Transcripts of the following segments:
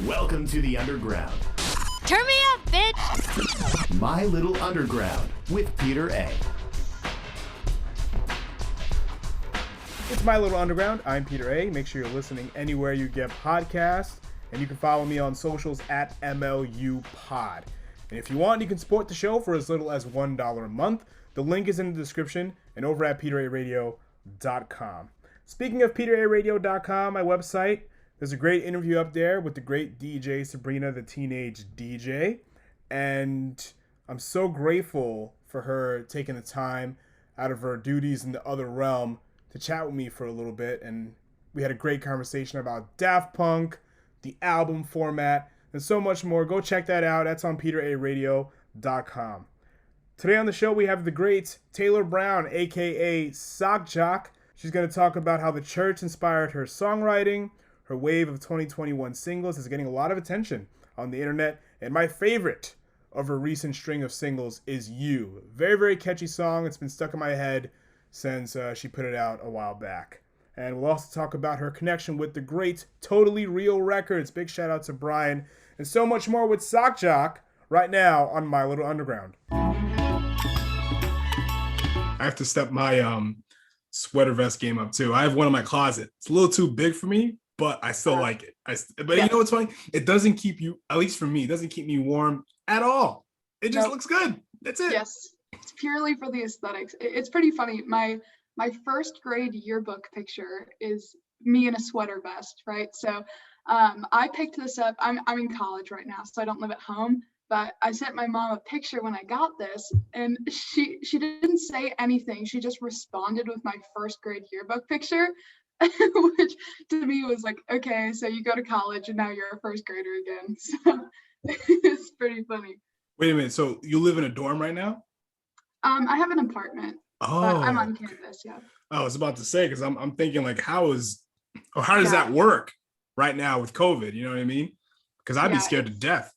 Welcome to the Underground. Turn me up, bitch! My Little Underground with Peter A. It's My Little Underground. I'm Peter A. Make sure you're listening anywhere you get podcasts. And you can follow me on socials at MLUPod. And if you want, you can support the show for as little as $1 a month. The link is in the description and over at peteraradio.com. Speaking of peteraradio.com, my website, there's a great interview up there with the great DJ Sabrina, the teenage DJ. And I'm so grateful for her taking the time out of her duties in the other realm to chat with me for a little bit. And we had a great conversation about Daft Punk, the album format, and so much more. Go check that out. That's on peteraradio.com. Today on the show, we have the great Taylor Brown, a.k.a. Jock. She's going to talk about how the church inspired her songwriting. Her wave of 2021 singles is getting a lot of attention on the internet. And my favorite of her recent string of singles is You. Very, very catchy song. It's been stuck in my head since she put it out a while back. And we'll also talk about her connection with the great Totally Real Records. Big shout out to Brian. And so much more with Jock right now on My Little Underground. I have to step my sweater vest game up too. I have one in my closet. It's a little too big for me, but I still like it. But you know what's funny? It doesn't keep you, at least for me, it doesn't keep me warm at all. It just looks good. That's it. Yes, it's purely for the aesthetics. It's pretty funny. My first grade yearbook picture is me in a sweater vest, right? So I picked this up. I'm in college right now, so I don't live at home. But I sent my mom a picture when I got this, and she didn't say anything. She just responded with my first grade yearbook picture, which to me was like, okay, so you go to college and now you're a first grader again. So it's pretty funny. Wait a minute. So you live in a dorm right now? I have an apartment. Oh, but I'm on campus, yeah. I was about to say, because I'm thinking like, how does that work right now with COVID? You know what I mean? Because I'd be scared to death.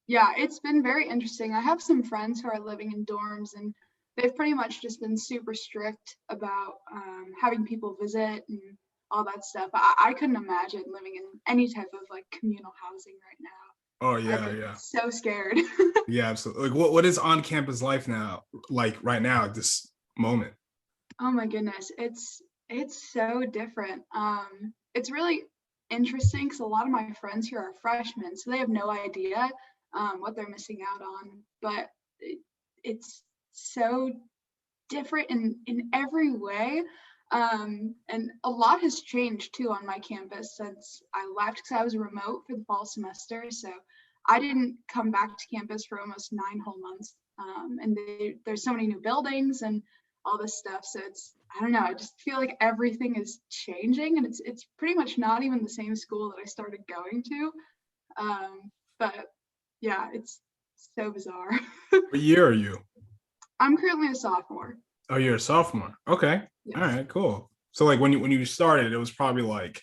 Yeah, it's been very interesting. I have some friends who are living in dorms, and they've pretty much just been super strict about having people visit and all that stuff. I couldn't imagine living in any type of like communal housing right now. Oh yeah. So scared. Yeah, absolutely. Like, what is on campus life now like right now at this moment? Oh my goodness, it's so different. It's really interesting because a lot of my friends here are freshmen, so they have no idea what they're missing out on. But it's so different in every way. And a lot has changed too on my campus since I left, because I was remote for the fall semester. So I didn't come back to campus for almost 9 whole months. And there's so many new buildings and all this stuff. So I don't know, I just feel like everything is changing, and it's pretty much not even the same school that I started going to. But yeah, it's so bizarre. What year are you? I'm currently a sophomore. Oh, you're a sophomore. Okay. Yes. All right, cool. So like when you started, it was probably like,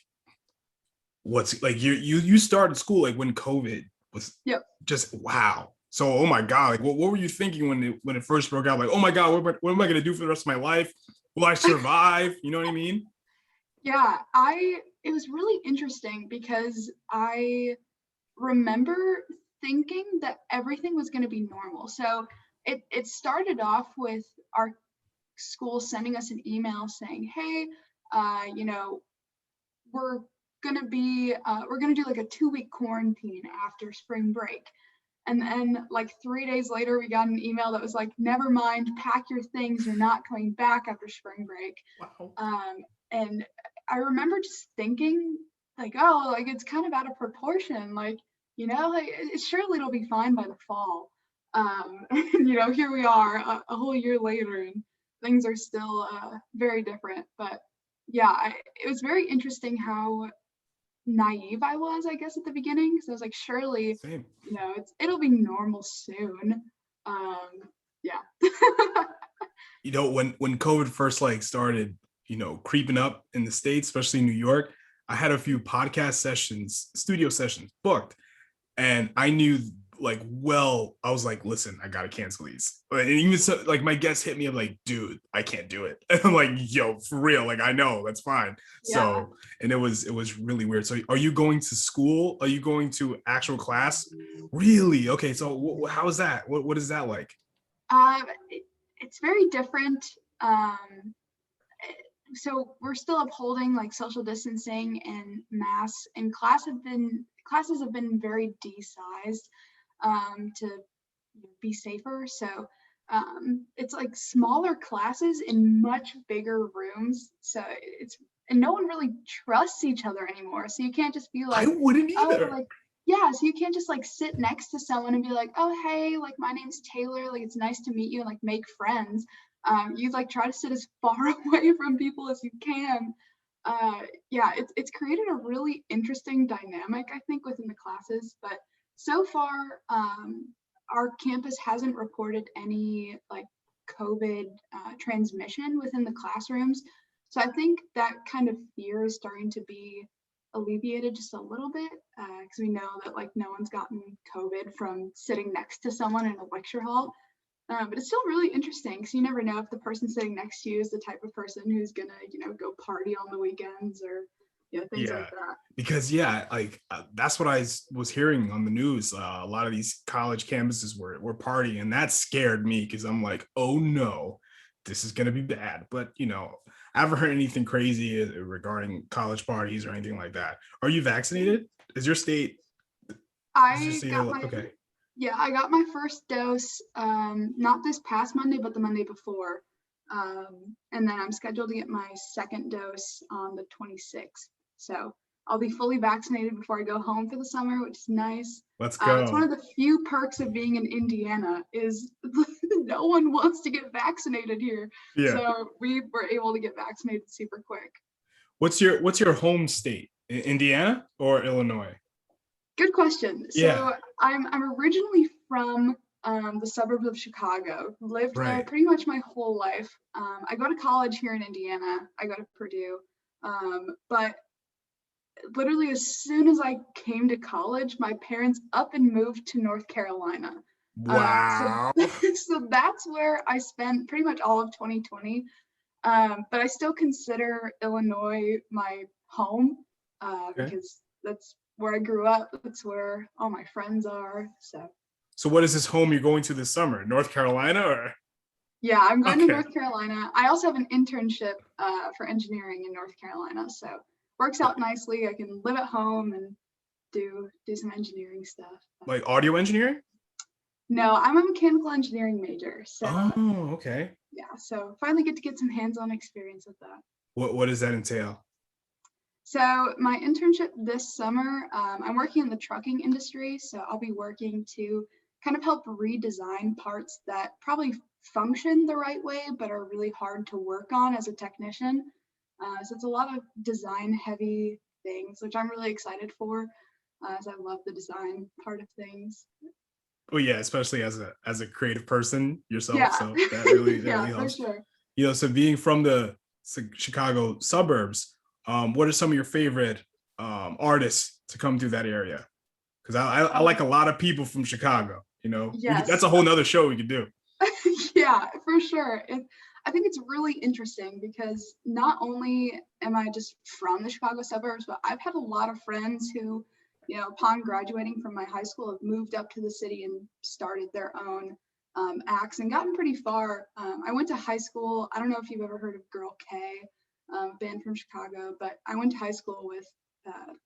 what's like you started school like when COVID was just wow. So, oh my God, like what were you thinking when it first broke out? Like, oh my God, what am I going to do for the rest of my life? Will I survive? You know what I mean? Yeah, it was really interesting because I remember thinking that everything was going to be normal. So it started off with our school sending us an email saying, hey, we're going to do like a 2-week quarantine after spring break. And then like 3 days later, we got an email that was like, never mind, pack your things. You're not coming back after spring break. Wow. And I remember just thinking like, oh, like it's kind of out of proportion. Like, like surely it'll be fine by the fall. And, here we are a whole year later and things are still very different. But yeah, it was very interesting how naive I was, I guess, at the beginning. So I was like, surely, Same. It'll be normal soon. Yeah. When COVID first like started, creeping up in the States, especially New York, I had a few podcast sessions, studio sessions booked. And I knew I was like, listen, I gotta cancel these. And even so, like my guests hit me, I'm like, dude, I can't do it. And I'm like, yo, for real, like I know that's fine. Yeah. So, and it was really weird. So, are you going to school? Are you going to actual class? Really? Okay. So, how is that? What is that like? It's very different. So we're still upholding like social distancing and masks, and classes have been very de-sized to be safer. So it's like smaller classes in much bigger rooms. So and no one really trusts each other anymore. So you can't just be like, I wouldn't oh, either. like, yeah, so you can't just like sit next to someone and be like, oh, hey, like my name's Taylor, like it's nice to meet you, and like make friends. You like try to sit as far away from people as you can. Yeah, it's created a really interesting dynamic, I think, within the classes. But so far, our campus hasn't reported any like COVID transmission within the classrooms. So I think that kind of fear is starting to be alleviated just a little bit, because we know that like no one's gotten COVID from sitting next to someone in a lecture hall. But it's still really interesting because you never know if the person sitting next to you is the type of person who's gonna, go party on the weekends or, things like that. Because that's what I was hearing on the news. A lot of these college campuses were partying, and that scared me because I'm like, oh no, this is gonna be bad. But I haven't heard anything crazy regarding college parties or anything like that. Are you vaccinated? Is your state? Okay. Yeah, I got my first dose, not this past Monday, but the Monday before. And then I'm scheduled to get my second dose on the 26th. So I'll be fully vaccinated before I go home for the summer, which is nice. Let's go. It's one of the few perks of being in Indiana is no one wants to get vaccinated here. Yeah. So we were able to get vaccinated super quick. What's your home state? Indiana or Illinois? Good question. Yeah. So I'm originally from the suburbs of Chicago. Lived there pretty much my whole life. I go to college here in Indiana. I go to Purdue. But literally as soon as I came to college, my parents up and moved to North Carolina. Wow. So that's where I spent pretty much all of 2020. But I still consider Illinois my home because that's where I grew up. That's where all my friends are. So what is this home you're going to this summer? North Carolina or? Yeah, I'm going to North Carolina. I also have an internship for engineering in North Carolina. So works out nicely. I can live at home and do some engineering stuff. Like audio engineering? No, I'm a mechanical engineering major. So okay. Yeah, so finally get to get some hands-on experience with that. What does that entail? So my internship this summer, I'm working in the trucking industry. So I'll be working to kind of help redesign parts that probably function the right way, but are really hard to work on as a technician. So it's a lot of design heavy things, which I'm really excited for, as I love the design part of things. Oh yeah, especially as a creative person yourself. Yeah. So that really helps. For sure. So being from the Chicago suburbs, what are some of your favorite artists to come through that area? Because I like a lot of people from Chicago. Yes. That's a whole nother show we could do. Yeah, for sure. I think it's really interesting because not only am I just from the Chicago suburbs, but I've had a lot of friends who, upon graduating from my high school, have moved up to the city and started their own acts and gotten pretty far. I went to high school. I don't know if you've ever heard of Girl K, band from Chicago, but I went to high school with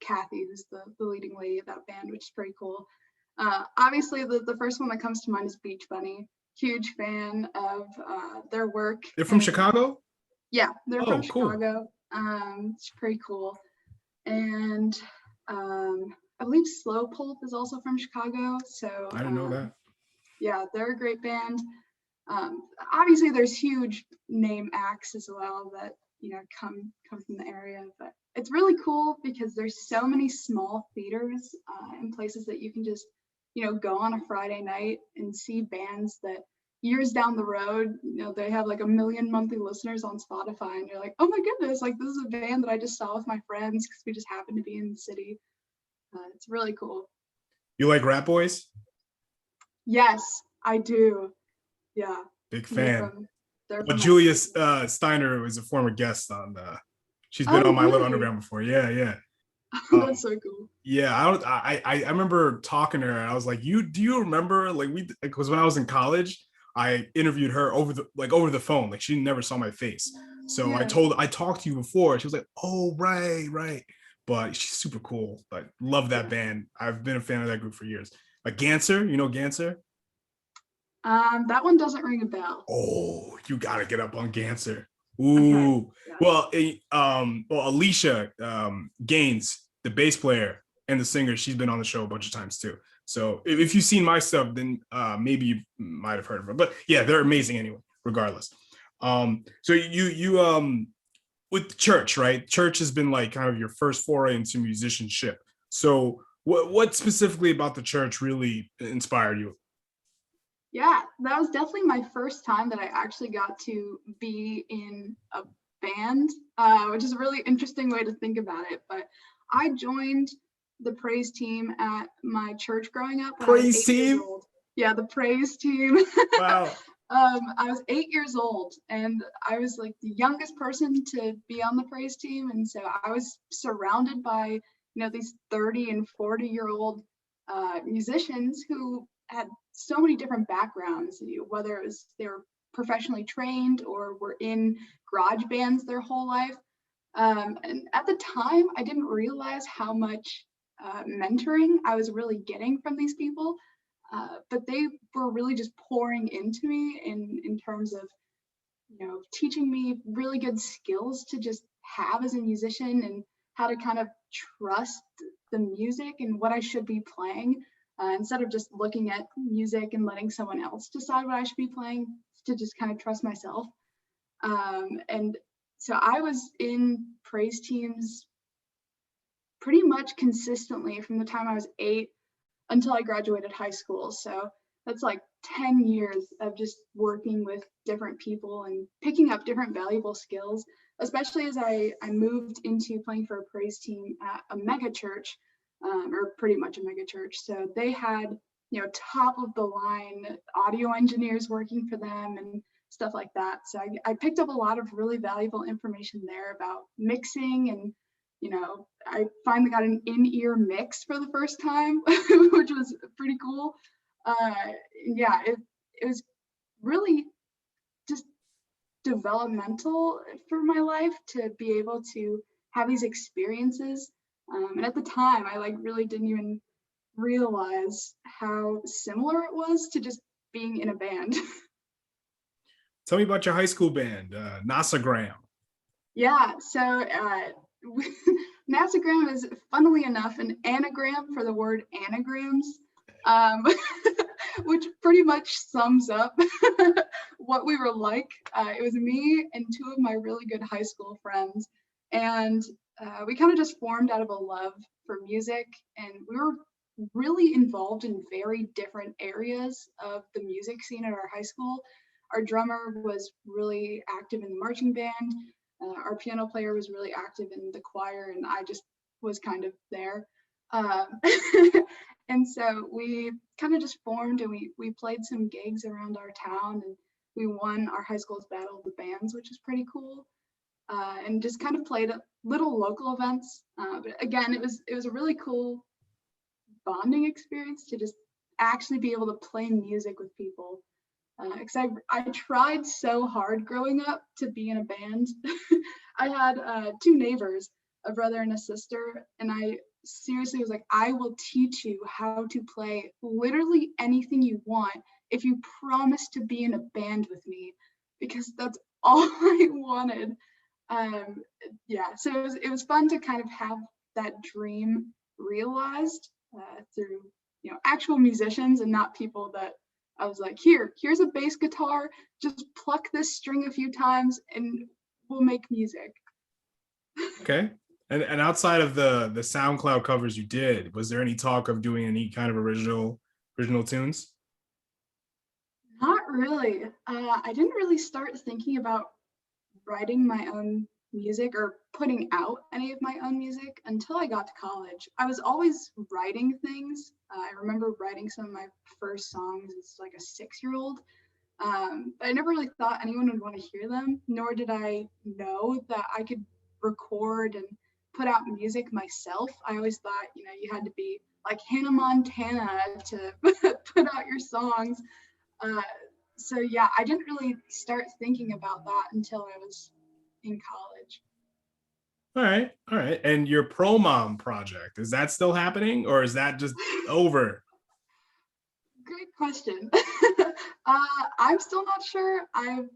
Kathy, who's the leading lady of that band, which is pretty cool. Obviously, the first one that comes to mind is Beach Bunny. Huge fan of their work. They're from Chicago? Yeah, they're from cool. Chicago. It's pretty cool. And I believe Slow Pulp is also from Chicago. So I didn't know that. Yeah, they're a great band. Obviously, there's huge name acts as well that come from the area, but it's really cool because there's so many small theaters and places that you can just go on a Friday night and see bands that years down the road, they have like 1 million monthly listeners on Spotify, and you're like, oh my goodness, like this is a band that I just saw with my friends because we just happened to be in the city. It's really cool. You like Rap Boys? Yes, I do. Yeah. Big They're fan. from they're But from high Julius school. Steiner was a former guest on she's been on Oh, my little really? underground before. Yeah, yeah. That's Um, so cool. yeah, I remember talking to her and I was like, do you remember like because when I was in college, I interviewed her over the phone. Like she never saw my face. So Yeah. I talked to you before. She was like, oh, right, right. But she's super cool. Like love that Yeah. band. I've been a fan of that group for years. Like Ganser, you know Ganser? That one doesn't ring a bell. Oh, you gotta get up on Ganser. Okay. Ooh. Yeah. Well, Alicia Gaines, the bass player and the singer, she's been on the show a bunch of times too. So if you've seen my stuff, then maybe you might have heard of her. But yeah, they're amazing anyway, regardless. So you with church, right? Church has been like kind of your first foray into musicianship. So what specifically about the church really inspired you? Yeah, that was definitely my first time that I actually got to be in a band, which is a really interesting way to think about it. But I joined the praise team at my church growing up when I was Praise 8 years team. old. Yeah, the praise team. Wow. I was 8 years old and I was like the youngest person to be on the praise team. And so I was surrounded by, these 30 and 40-year-old musicians who had so many different backgrounds, whether it was they were professionally trained or were in garage bands their whole life. And at the time, I didn't realize how much mentoring I was really getting from these people. But they were really just pouring into me in terms of, teaching me really good skills to just have as a musician and how to kind of trust the music and what I should be playing instead of just looking at music and letting someone else decide what I should be playing, to just kind of trust myself. And so I was in praise teams pretty much consistently from the time I was 8 until I graduated high school. So that's like 10 years of just working with different people and picking up different valuable skills, especially as I moved into playing for a praise team at a mega church, or pretty much a mega church. So they had, top of the line audio engineers working for them and stuff like that. So I picked up a lot of really valuable information there about mixing and I finally got an in-ear mix for the first time, which was pretty cool. Yeah, it was really just developmental for my life to be able to have these experiences. And at the time, I like really didn't even realize how similar it was to just being in a band. Tell me about your high school band, Nasagram. Yeah, so Nasagram is, funnily enough, an anagram for the word anagrams, um, which pretty much sums up what we were like. It was me and two of my really good high school friends, and we kind of just formed out of a love for music, and we were really involved in very different areas of the music scene at our high school. Our drummer was really active in the marching band. Our piano player was really active in the choir, and I just was kind of there. Um, and so we kind of just formed, and we played some gigs around our town, and we won our high school's Battle of the Bands, which is pretty cool. And just kind of played at little local events. But again, it was a really cool bonding experience to just actually be able to play music with people. Because I tried so hard growing up to be in a band. I had two neighbors, a brother and a sister, and I seriously was like, I will teach you how to play literally anything you want if you promise to be in a band with me, because that's all I wanted. Um, yeah, so it was fun to kind of have that dream realized through actual musicians and not people that I was like, here's a bass guitar, just pluck this string a few times and we'll make music. Okay. And outside of the SoundCloud covers you did, was there any talk of doing any kind of original tunes? Not really. I didn't really start thinking about writing my own music or putting out any of my own music until I got to college. I was always writing things. I remember writing some of my first songs as like a 6-year-old. But I never really thought anyone would want to hear them, nor did I know that I could record and put out music myself. I always thought, you had to be like Hannah Montana to put out your songs. So yeah, I didn't really start thinking about that until I was in college. All right, all right. And your Pro Mom project, is that still happening, or is that just over? Great question. I'm still not sure. I've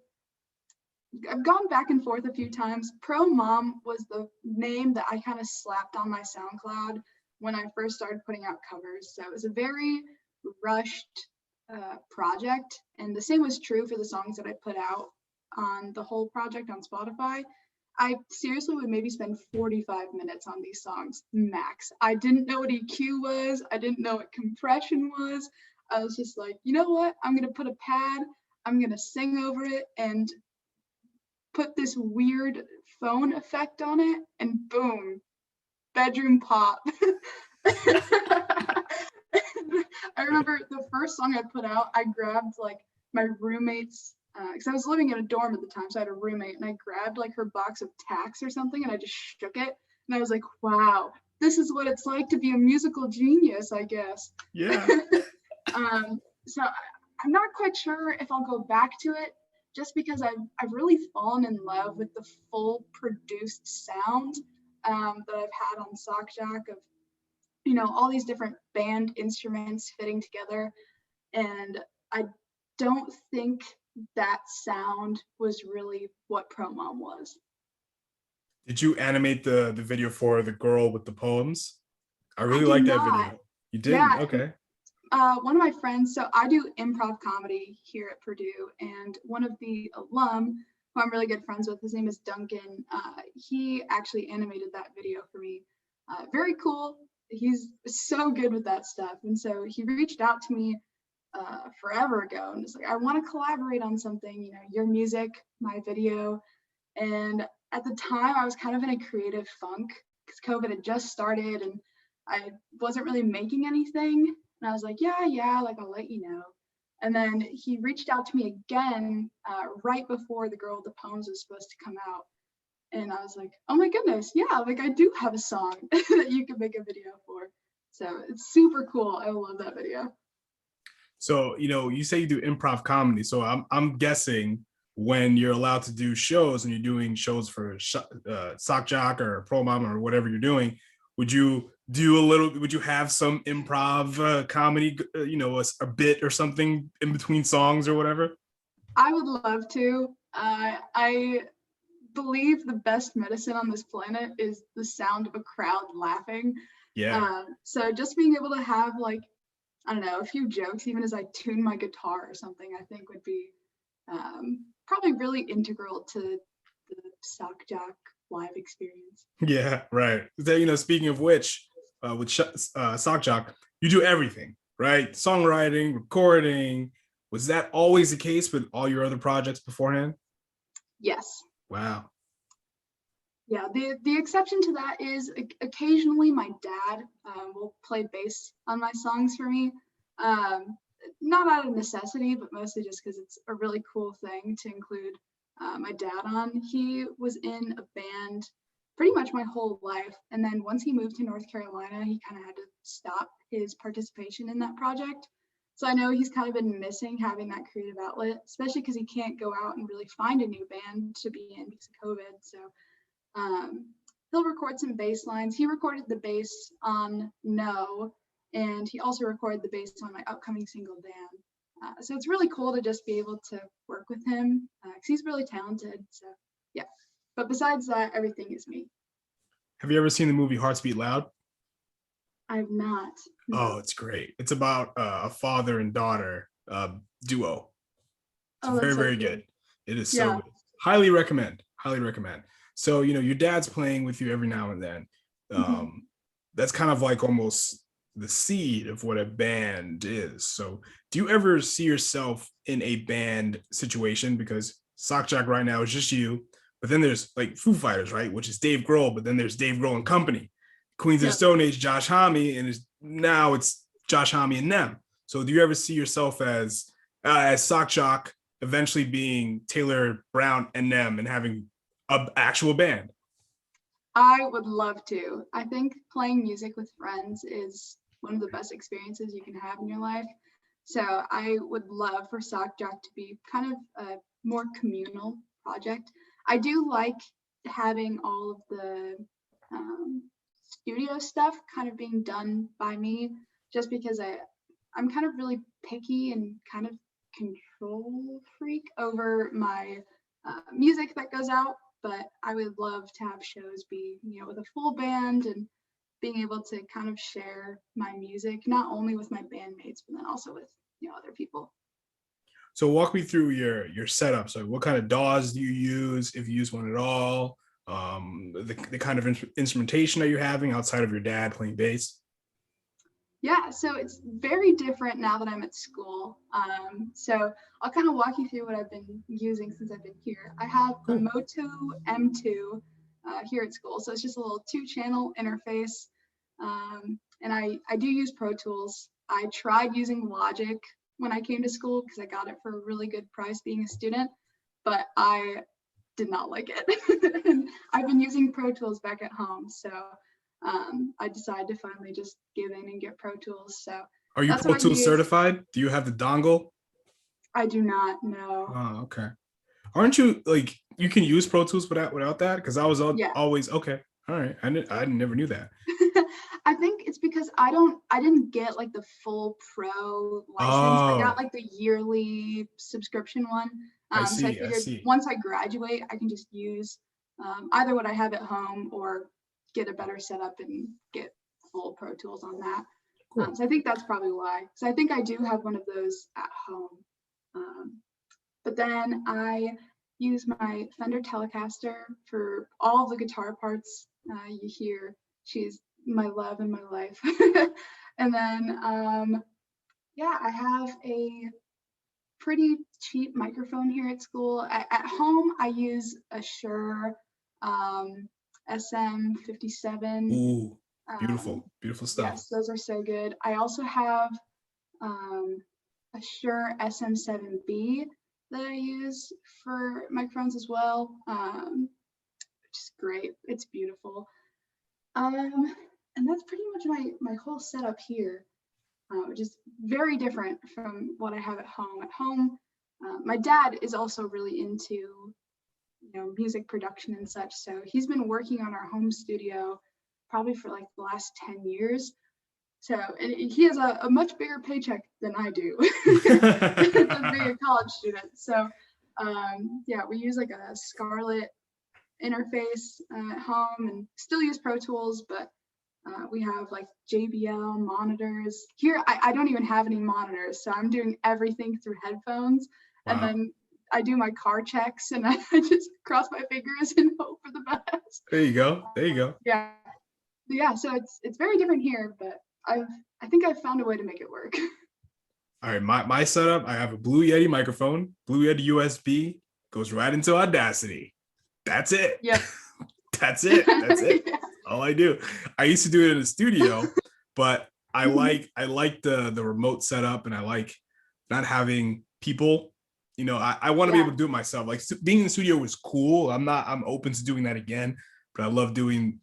gone back and forth a few times. Pro Mom was the name that I kind of slapped on my SoundCloud when I first started putting out covers. So it was a very rushed project. And the same was true for the songs that I put out on the whole project on Spotify. I seriously would maybe spend 45 minutes on these songs max. I didn't know what EQ was. I didn't know what compression was. I was just like, you know what? I'm going to put a pad. I'm going to sing over it and put this weird phone effect on it, and boom, bedroom pop. I remember the first song I put out, I grabbed like my roommate's, because I was living in a dorm at the time, so I had a roommate, and I grabbed like her box of tacks or something, and I just shook it, and I was like, wow, this is what it's like to be a musical genius, I guess. Yeah. So I'm not quite sure if I'll go back to it, just because I've really fallen in love with the full produced sound that I've had on Sock Jock of, all these different band instruments fitting together. And I don't think that sound was really what Pro Mom was. Did you animate the video for the girl with the poems? I really did like that not. video. You didn't? Yeah. Okay. One of my friends, so I do improv comedy here at Purdue, and one of the alum who I'm really good friends with, his name is Duncan. He actually animated that video for me. Very cool. He's so good with that stuff. And so he reached out to me forever ago and was like, I want to collaborate on something, your music, my video. And at the time I was kind of in a creative funk because COVID had just started and I wasn't really making anything. And I was like, yeah, like I'll let you know. And then he reached out to me again right before The Girl with the Poems was supposed to come out. And I was like, oh my goodness, yeah, like I do have a song that you can make a video for. So it's super cool. I love that video. So, you say you do improv comedy. So I'm guessing when you're allowed to do shows and you're doing shows for Sock Jock or Pro Mom or whatever you're doing, would you have some improv comedy, a bit or something in between songs or whatever? I would love to. I believe the best medicine on this planet is the sound of a crowd laughing. Yeah. So just being able to have like, I don't know, a few jokes, even as I tune my guitar or something, I think would be probably really integral to the Sock Jock live experience. Yeah, right. Speaking of which, with Sock Jock, you do everything, right? Songwriting, recording. Was that always the case with all your other projects beforehand? Yes. Wow. Yeah, the exception to that is occasionally my dad will play bass on my songs for me. Not out of necessity, but mostly just because it's a really cool thing to include my dad on. He was in a band pretty much my whole life. And then once he moved to North Carolina, he kind of had to stop his participation in that project. So I know he's kind of been missing having that creative outlet, especially because he can't go out and really find a new band to be in because of COVID. So he'll record some bass lines. He recorded the bass on No, and he also recorded the bass on my upcoming single, Dan. So it's really cool to just be able to work with him because he's really talented. So yeah, but besides that, everything is me. Have you ever seen the movie Hearts Beat Loud? I've not. No. Oh, it's great. It's about a father and daughter duo. It's very, so very good. It is so good. Highly recommend. Highly recommend. So, your dad's playing with you every now and then. That's kind of like almost the seed of what a band is. So do you ever see yourself in a band situation? Because Sock Jock right now is just you, But then there's like Foo Fighters, right? Which is Dave Grohl, but then there's Dave Grohl and Company. Queens of the Yep. Stone Age, Josh Homme, and now it's Josh Homme and them. So do you ever see yourself as Sock Jock eventually being Taylor Brown and them and having an actual band? I would love to. I think playing music with friends is one of the best experiences you can have in your life. So I would love for Sock Jock to be kind of a more communal project. I do like having all of the studio stuff kind of being done by me, just because I'm kind of really picky and kind of control freak over my music that goes out. But I would love to have shows be, with a full band and being able to kind of share my music, not only with my bandmates, but then also with, other people. So walk me through your setup. So what kind of DAWs do you use, if you use one at all? The kind of instrumentation that you're having outside of your dad playing bass? Yeah, so it's very different now that I'm at school. So I'll kind of walk you through what I've been using since I've been here. I have a Moto M2 here at school. So it's just a little 2-channel interface. And I do use Pro Tools. I tried using Logic when I came to school because I got it for a really good price being a student, but I did not like it. And I've been using Pro Tools back at home. So I decided to finally just give in and get Pro Tools. So are you Pro Tools certified? Do you have the dongle? I do not know. Oh, okay. Aren't you like you can use Pro Tools without that? Because I was always okay. All right, I never knew that. I think it's because I didn't get like the full pro license. I got like the yearly subscription one. So I figured once I graduate, I can just use either what I have at home or get a better setup and get full Pro Tools on that. Cool. So I think that's probably why. So I think I do have one of those at home. But then I use my Fender Telecaster for all of the guitar parts you hear. She's my love and my life. And then I have a pretty cheap microphone here at school. At home I use a Shure SM57. Ooh, beautiful stuff. Yes, those are so good. I also have a Shure SM7B that I use for microphones as well, which is great. It's beautiful. And that's pretty much my whole setup here, which is very different from what I have at home. At home, my dad is also really into, music production and such. So he's been working on our home studio probably for like the last 10 years. So and he has a much bigger paycheck than I do as being a college student. So we use like a Scarlett interface at home and still use Pro Tools, but we have like JBL monitors. Here I don't even have any monitors, so I'm doing everything through headphones. Wow. And then I do my car checks and I just cross my fingers and hope for the best. There you go. Yeah, so it's very different here, but I think I've found a way to make it work. All right, my setup, I have a Blue Yeti microphone, Blue Yeti USB, goes right into Audacity. That's it. Yep. That's it. Yeah. All I do. I used to do it in the studio, but I like the remote setup, and I like not having people. I want to be able to do it myself. Like being in the studio was cool. I'm open to doing that again, but I love doing,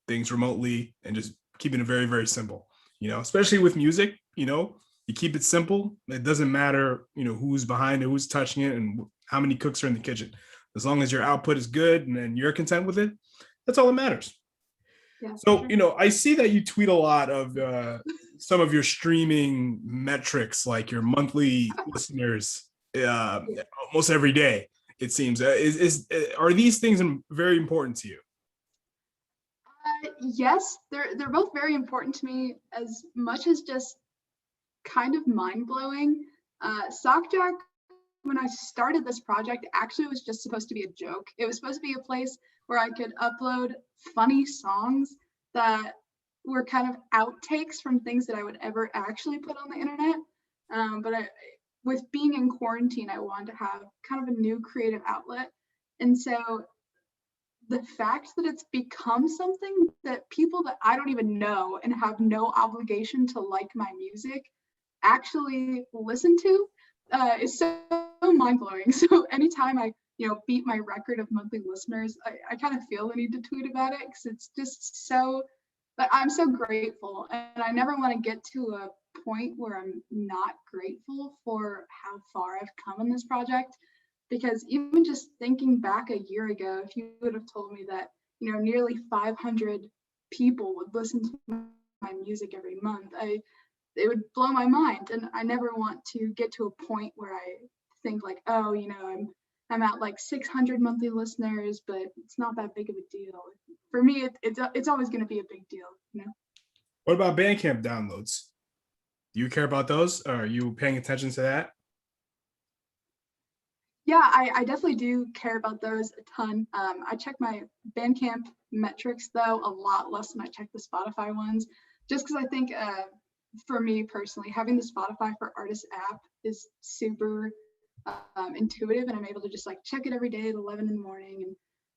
things remotely and just keeping it very, very simple, especially with music, you keep it simple. It doesn't matter, who's behind it, who's touching it, and how many cooks are in the kitchen. As long as your output is good and then you're content with it, that's all that matters. Yeah, so, sure. I see that you tweet a lot of some of your streaming metrics, like your monthly listeners, almost every day, it seems. Are these things very important to you? Yes, they're both very important to me, as much as just kind of mind-blowing. Sock Jock, when I started this project, actually was just supposed to be a joke. It was supposed to be a place where I could upload funny songs that were kind of outtakes from things that I would ever actually put on the internet. But with being in quarantine, I wanted to have kind of a new creative outlet. And so the fact that it's become something that people that I don't even know and have no obligation to like my music actually listen to is so mind-blowing. So anytime I beat my record of monthly listeners, I kind of feel the need to tweet about it because it's just so, but I'm so grateful, and I never want to get to a point where I'm not grateful for how far I've come in this project. Because even just thinking back a year ago, if you would have told me that nearly 500 people would listen to my music every month, it would blow my mind. And I never want to get to a point where I think like, oh, I'm at like 600 monthly listeners, but it's not that big of a deal. For me, it's always going to be a big deal. What about Bandcamp downloads? Do you care about those? Or are you paying attention to that? Yeah, I definitely do care about those a ton. I check my Bandcamp metrics though a lot less than I check the Spotify ones, just because I think for me personally, having the Spotify for Artists app is super intuitive, and I'm able to just like check it every day at 11 in the morning.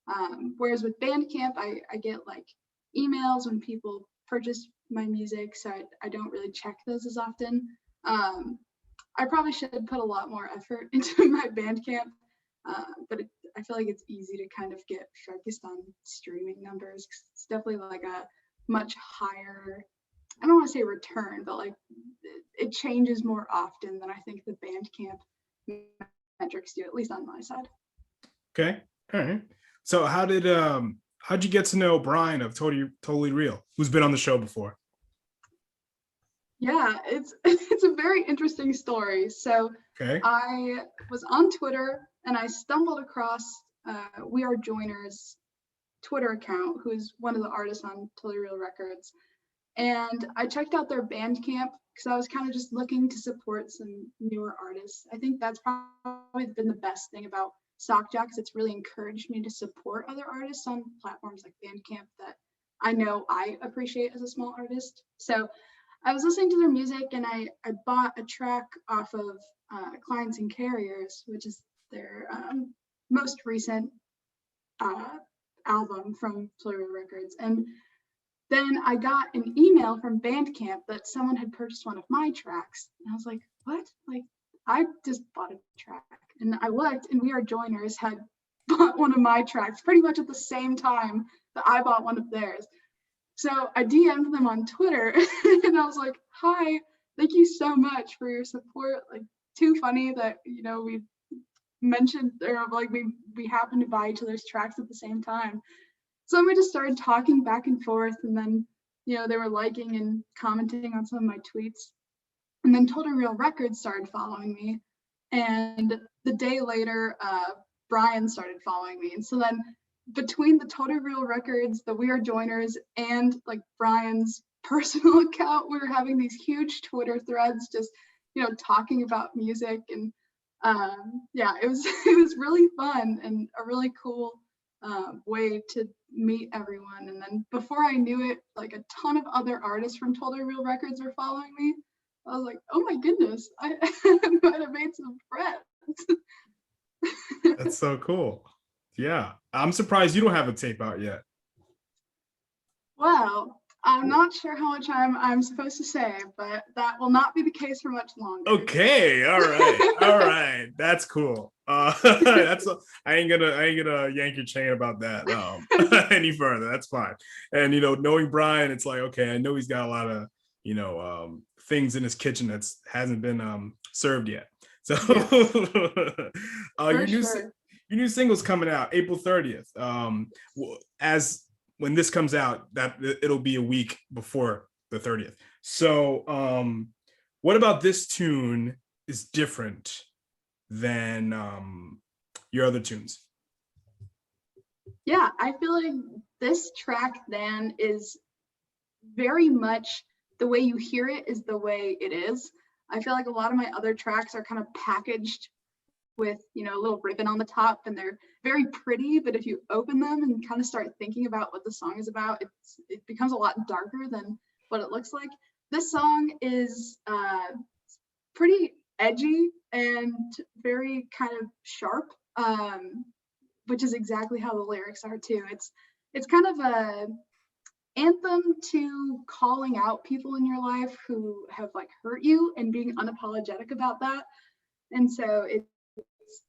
And whereas with Bandcamp, I get like emails when people purchase my music, so I don't really check those as often. I probably should put a lot more effort into my Bandcamp, but I feel like it's easy to kind of get focused on streaming numbers. It's definitely like a much higher, I don't want to say return, but like it changes more often than I think the Bandcamp metrics do, at least on my side. Okay, all right. So how'd you get to know Brian of Totally Real, who's been on the show before? Yeah, it's a very interesting story. So Okay. I was on Twitter and I stumbled across We Are Joiner's Twitter account, who is one of the artists on Totally Real Records. And I checked out their Bandcamp because I was kind of just looking to support some newer artists. I think that's probably been the best thing about Jock, because it's really encouraged me to support other artists on platforms like Bandcamp that I know I appreciate as a small artist. So I was listening to their music and I bought a track off of Clients and Carriers, which is their most recent album from Totally Real Records. And then I got an email from Bandcamp that someone had purchased one of my tracks. And I was like, what? Like, I just bought a track. And I looked, and We Are Joiners had bought one of my tracks pretty much at the same time that I bought one of theirs. So I DM'd them on Twitter and I was like, hi, thank you so much for your support. Like, too funny that, we mentioned, or like we happened to buy each other's tracks at the same time. So we just started talking back and forth, and then, they were liking and commenting on some of my tweets. And then Totally Real Records started following me. And the day later, Brian started following me. And so then between the Totally Real Records, the We Are Joiners, and like Brian's personal account, we were having these huge Twitter threads just, talking about music. And yeah, it was really fun and a really cool way to meet everyone. And then before I knew it, like a ton of other artists from Totally Real Records were following me. I was like, oh my goodness, I might have made some friends. That's so cool. Yeah, I'm surprised you don't have a tape out yet. Well, I'm not sure how much I'm supposed to say, but that will not be the case for much longer. Okay, all right, that's cool. I ain't gonna yank your chain about that any further. That's fine. And knowing Brian, it's like, okay, I know he's got a lot of things in his kitchen that hasn't been served yet. So your new single's coming out April 30th. As when this comes out, that it'll be a week before the 30th. So what about this tune is different than your other tunes? Yeah, I feel like this track then is very much the way you hear it is the way it is. I feel like a lot of my other tracks are kind of packaged with, a little ribbon on the top, and they're very pretty, but if you open them and kind of start thinking about what the song is about, it becomes a lot darker than what it looks like. This song is pretty edgy and very kind of sharp. which is exactly how the lyrics are too. It's kind of a anthem to calling out people in your life who have like hurt you and being unapologetic about that. And so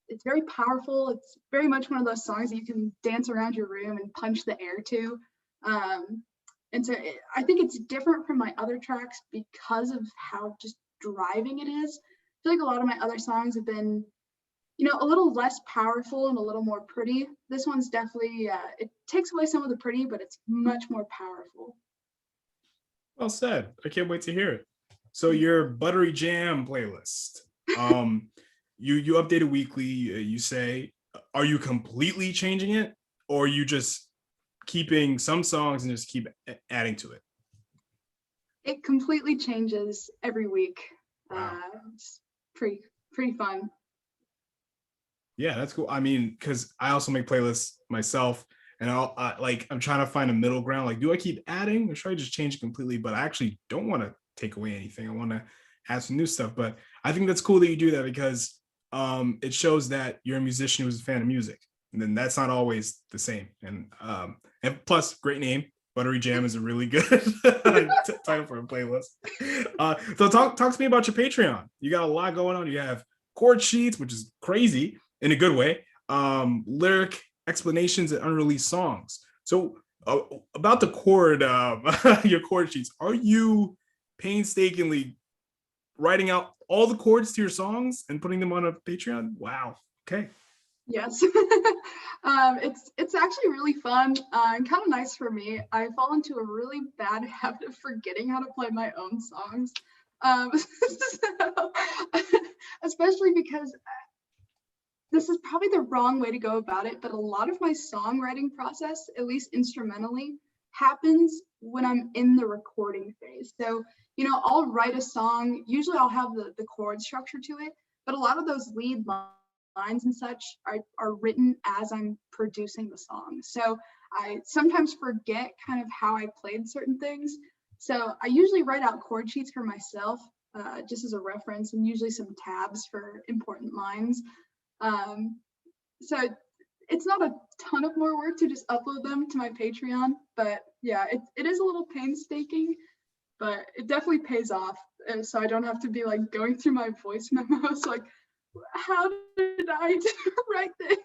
it's very powerful. It's very much one of those songs that you can dance around your room and punch the air to. And so I think it's different from my other tracks because of how just driving it is. I feel like a lot of my other songs have been, a little less powerful and a little more pretty. This one's definitely, it takes away some of the pretty, but it's much more powerful. Well said. I can't wait to hear it. So your Buttery Jam playlist, you update it weekly. You say, are you completely changing it, or are you just keeping some songs and just keep adding to it? It completely changes every week. Wow. It's pretty fun. Yeah, that's cool. I mean, because I also make playlists myself, and I'm trying to find a middle ground. Like, do I keep adding, or should I just change it completely? But I actually don't want to take away anything. I want to add some new stuff. But I think that's cool that you do that, because it shows that you're a musician who's a fan of music, and then that's not always the same. And plus, great name. Buttery Jam is a really good title for a playlist. So talk to me about your Patreon. You got a lot going on. You have chord sheets, which is crazy in a good way, lyric explanations and unreleased songs. So about the chord, your chord sheets, are you painstakingly writing out all the chords to your songs and putting them on a Patreon? Wow. Okay. Yes. It's actually really fun and kind of nice for me. I fall into a really bad habit of forgetting how to play my own songs. So, especially because this is probably the wrong way to go about it, but a lot of my songwriting process, at least instrumentally, happens when I'm in the recording phase. So, I'll write a song. Usually I'll have the chord structure to it, but a lot of those lead lines and such are written as I'm producing the song. So I sometimes forget kind of how I played certain things. So I usually write out chord sheets for myself, just as a reference, and usually some tabs for important lines. So it's not a ton of more work to just upload them to my Patreon, but yeah, it is a little painstaking, but it definitely pays off. And so I don't have to be like going through my voice memos like, how did I write this?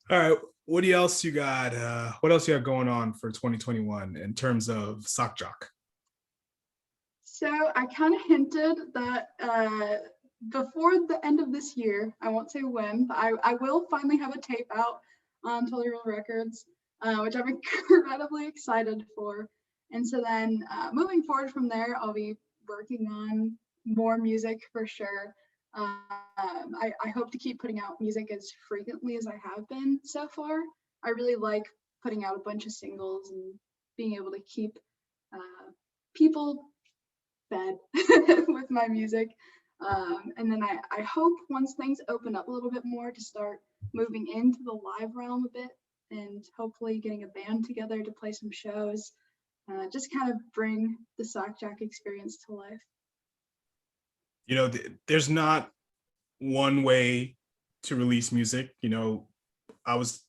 All right. What else you got? What else you have going on for 2021 in terms of Sock Jock? So I kind of hinted that before the end of this year, I won't say when, but I will finally have a tape out on Totally Real Records, which I'm incredibly excited for. And so then moving forward from there, I'll be working on more music for sure. I hope to keep putting out music as frequently as I have been so far. I really like putting out a bunch of singles and being able to keep people fed with my music. And then I hope once things open up a little bit more to start moving into the live realm a bit, and hopefully getting a band together to play some shows, just kind of bring the Sock Jock experience to life. There's not one way to release music. I was,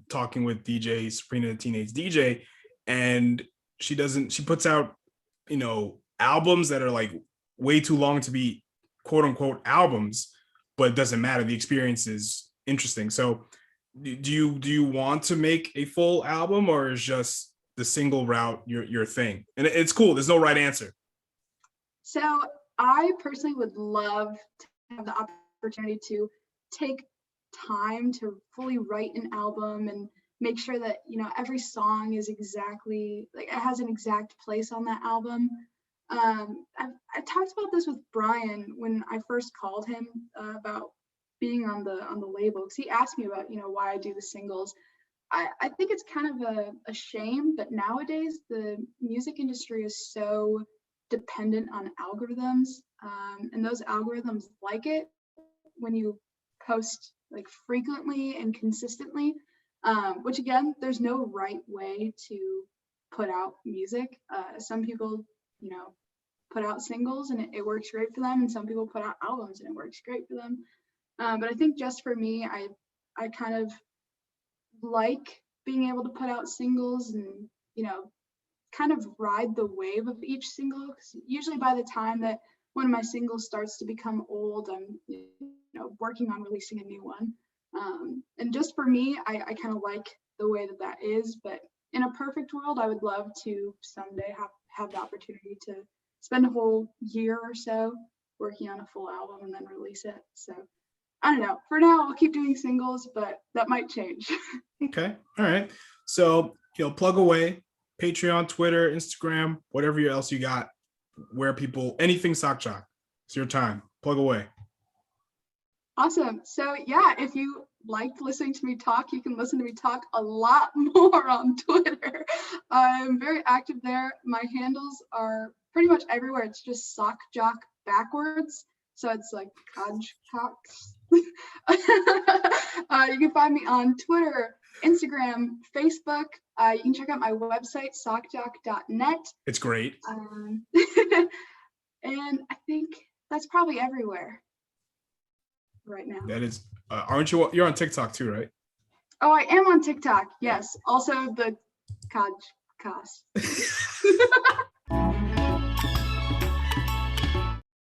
talking with DJ Sabrina, the Teenage DJ, and she puts out, albums that are like way too long to be quote unquote albums, but it doesn't matter. The experience is interesting. So do you want to make a full album, or is just the single route your thing? And it's cool. There's no right answer. So I personally would love to have the opportunity to take time to fully write an album and make sure that every song is exactly like it has an exact place on that album. I talked about this with Brian when I first called him about being on the label, because he asked me about why I do the singles. I think it's kind of a shame, but nowadays the music industry is so dependent on algorithms, and those algorithms like it when you post like frequently and consistently, which again, there's no right way to put out music. Some people put out singles and it works great for them, and some people put out albums and it works great for them. But I think just for me, I kind of like being able to put out singles and, kind of ride the wave of each single. 'Cause usually by the time that one of my singles starts to become old, I'm, working on releasing a new one. And just for me, I kind of like the way that is, but in a perfect world, I would love to someday have the opportunity to spend a whole year or so working on a full album and then release it. So I don't know. For now, I'll keep doing singles, but that might change. Okay. All right. So, plug away. Patreon, Twitter, Instagram, whatever else you got, where people, anything Sock Jock. It's your time. Plug away. Awesome. So yeah, if you liked listening to me talk, you can listen to me talk a lot more on Twitter. I'm very active there. My handles are pretty much everywhere. It's just Sock Jock backwards. So it's like Codge Cox. You can find me on Twitter, Instagram, Facebook. You can check out my website, sockjock.net. It's great. And I think that's probably everywhere right now. That is, aren't you? You're on TikTok too, right? Oh, I am on TikTok. Yes. Also the Codge Cost.